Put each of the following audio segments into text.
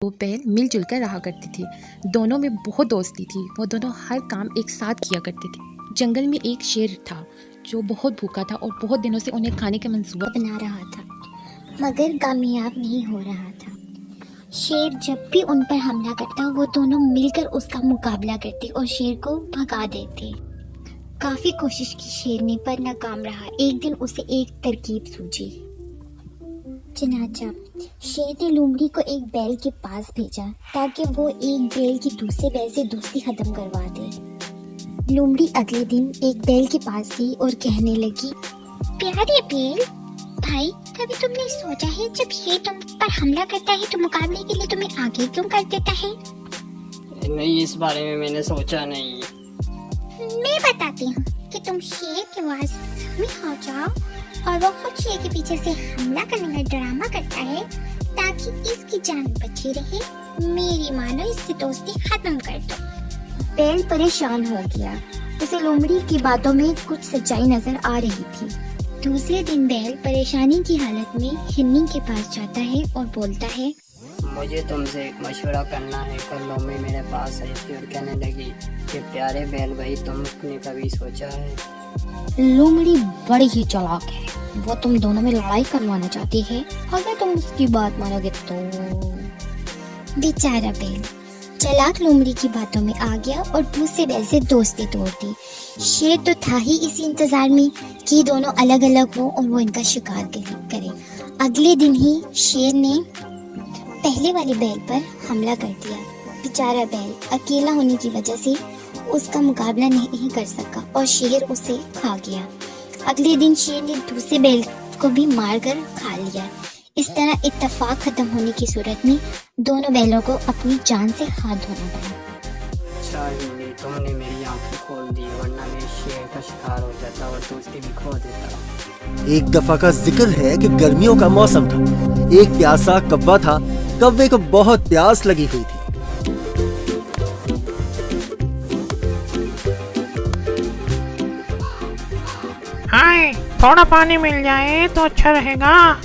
वो बैल मिलजुल कर रहा करती थी। दोनों में बहुत दोस्ती थी। वो दोनों हर काम एक साथ किया करते थे। जंगल में एक शेर था जो बहुत भूखा था और बहुत दिनों से उन्हें खाने का मंसूबा बना रहा था, मगर कामयाब नहीं हो रहा था। शेर जब भी उन पर हमला करता, वो दोनों मिलकर उसका मुकाबला करते और शेर को भगा देते। काफी कोशिश की शेर ने, पर नाकाम रहा। एक दिन उसे एक तरकीब सूझी। चनाचा शेर ने लोमड़ी को एक बैल के पास भेजा ताकि वो एक बैल की दूसरे बैल से दोस्ती खत्म करवा दे। लोमड़ी अगले दिन एक बैल के पास गई और कहने लगी, प्यारे बैल भाई, कभी तुमने सोचा है जब शेर तुम पर हमला करता है तो मुकाबले के लिए तुम्हें आगे क्यों कर देता है? नहीं, इस बारे में मैंने सोचा नहीं। मैं बताती हूँ कि तुम शेर के पास में हो जाओ और वो खुद शेर के पीछे से हमला करने का ड्रामा करता है ताकि इसकी जान बची रहे। मेरी मानो, इससे दोस्ती खत्म कर दो। बैल परेशान हो गया। उसे लोमड़ी की बातों में कुछ सच्चाई नजर आ रही थी। दूसरे दिन बैल परेशानी की हालत में हिरनी के पास जाता है और बोलता है, मुझे तुमसे एक मशवरा करना है। कल लोमड़ी मेरे पास आई थी और कहने लगी कि प्यारे बैल भाई, तुमने कभी सोचा है? लोमड़ी बड़ी ही चालाक है। वो तुम दोनों में लड़ाई करवाना चाहती है। अगर तुम उसकी बात मानोगे तो। बेचारा बैल चालाक लोमड़ी की बातों में आ गया और दूसरे बैल से दोस्ती तोड़ दी। शेर तो था ही इसी इंतजार में कि दोनों अलग अलग हो और वो इनका शिकार करे। अगले दिन ही शेर ने पहले वाले बैल पर हमला कर दिया। बेचारा बैल अकेला होने की वजह से उसका मुकाबला नहीं कर सका और शेर उसे खा गया। अगले दिन शेर ने दूसरे बैल को भी मारकर खा लिया। इस तरह इत्तेफाक खत्म होने की सूरत में दोनों बैलों को अपनी जान से हाथ धोना पड़ा। अच्छा हिरनी, तुमने मेरी आंखें खोल दी, वरना मैं शेर का शिकार हो जाता और दोस्ती भी खो देता। एक दफा का जिक्र है कि गर्मियों का मौसम था। एक प्यासा कौवा था। कौवे को बहुत प्यास लगी हुई थी। हाय, थोड़ा पानी मिल जाए तो अच्छा रहेगा।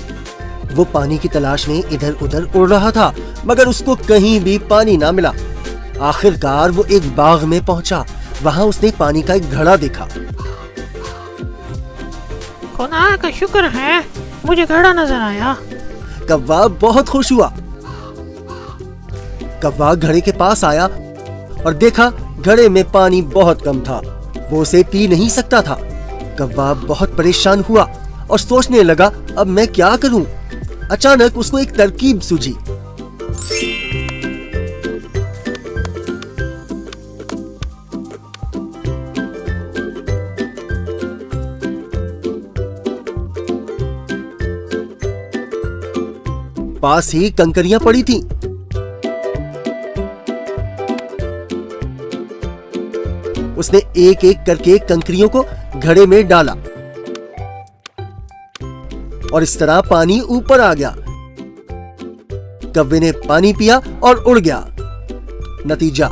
वो पानी की तलाश में इधर उधर उड़ रहा था, मगर उसको कहीं भी पानी ना मिला। आखिरकार वो एक बाग में पहुंचा। वहां उसने पानी का एक घड़ा देखा। खुदा का शुक्र है, मुझे घड़ा नजर आया। कौवा बहुत खुश हुआ। कौवा घड़े के पास आया और देखा घड़े में पानी बहुत कम था। वो उसे पी नहीं सकता था। कौवा बहुत परेशान हुआ और सोचने लगा, अब मैं क्या करूं? अचानक उसको एक तरकीब सूझी। पास ही कंकरियां पड़ी थीं। उसने एक एक करके कंकरियों को घड़े में डाला और इस तरह पानी ऊपर आ गया। कौवे ने पानी पिया और उड़ गया। नतीजा